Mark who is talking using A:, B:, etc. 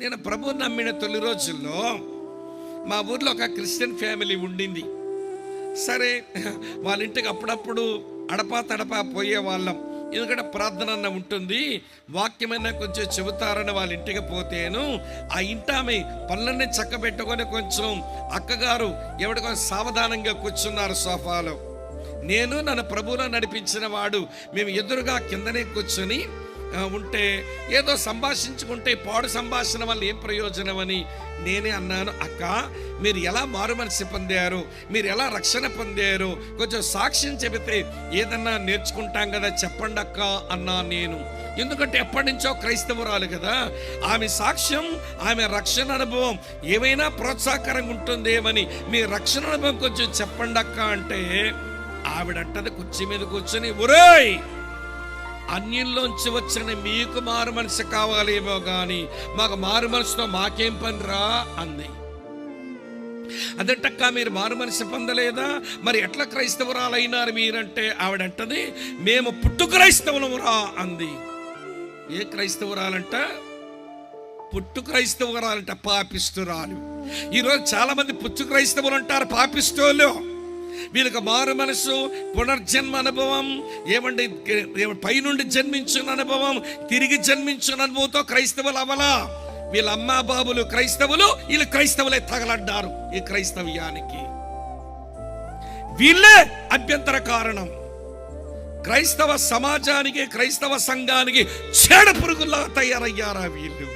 A: నేను ప్రభువుని నమ్మిన తొలి రోజుల్లో మా ఊర్లో ఒక క్రిస్టియన్ ఫ్యామిలీ ఉండింది. సరే, వాళ్ళ ఇంటికి అప్పుడప్పుడు అడపా తడపా పోయే వాళ్ళం. ఎందుకంటే ప్రార్థన అన్న ఉంటుంది, వాక్యమైనా కొంచెం చెబుతారని వాళ్ళ ఇంటికి పోతేను ఆ ఇంటామె పనులన్నీ చక్కబెట్టుకొని కొంచెం అక్కగారు ఎవడికో సావధానంగా కూర్చున్నారు సోఫాలో. నేను నన్ను ప్రభువులో నడిపించిన వాడు మేము ఎదురుగా కిందనే కూర్చొని ఉంటే ఏదో సంభాషించుకుంటే పాడు సంభాషణ వల్ల ఏం ప్రయోజనం అని నేనే అన్నాను, అక్క మీరు ఎలా మారు మనసు పొందారు, మీరు ఎలా రక్షణ పొందారు, కొంచెం సాక్ష్యం చెబితే ఏదన్నా నేర్చుకుంటాం కదా, చెప్పండి అక్క అన్నా నేను. ఎందుకంటే ఎప్పటి నుంచో క్రైస్తవురాలు కదా, ఆమె సాక్ష్యం, ఆమె రక్షణ అనుభవం ఏమైనా ప్రోత్సాహకరంగా ఉంటుందేమని మీ రక్షణ అనుభవం కొంచెం చెప్పండి అక్క అంటే ఆవిడంటది కుర్చీ మీద కూర్చొని, ఒరేయ్ అన్యుల్లోంచి వచ్చిన మీకు మారు మనసు కావాలేమో గాని మాకు మారు మనసుతో మాకేం పనిరా అంది. అదంటక్క మీరు మారు మనసు పొందలేదా, మరి ఎట్లా క్రైస్తవురాలైనారు మీరంటే ఆవిడంటది, మేము పుట్టు క్రైస్తవులమురా అంది. ఏ క్రైస్తవురాలంట? పుట్టు క్రైస్తవురాలంట, పాపిస్తురాలు. ఈరోజు చాలా మంది పుట్టు క్రైస్తవులు అంటారు, పాపిస్తోళ్ళు. వీళ్ళకి మారు మనసు, పునర్జన్మ అనుభవం, ఏమండి పైనుండి జన్మించిన అనుభవం, తిరిగి జన్మించిన అనుభవంతో క్రైస్తవులు అవలా. వీళ్ళ అమ్మా బాబులు క్రైస్తవులు, వీళ్ళు క్రైస్తవులే తగలడ్డారు ఈ క్రైస్తవ్యానికి. వీళ్ళే అభ్యంతర కారణం. క్రైస్తవ సమాజానికి, క్రైస్తవ సంఘానికి చెడ పురుగుల్లా తయారయ్యారా వీళ్ళు.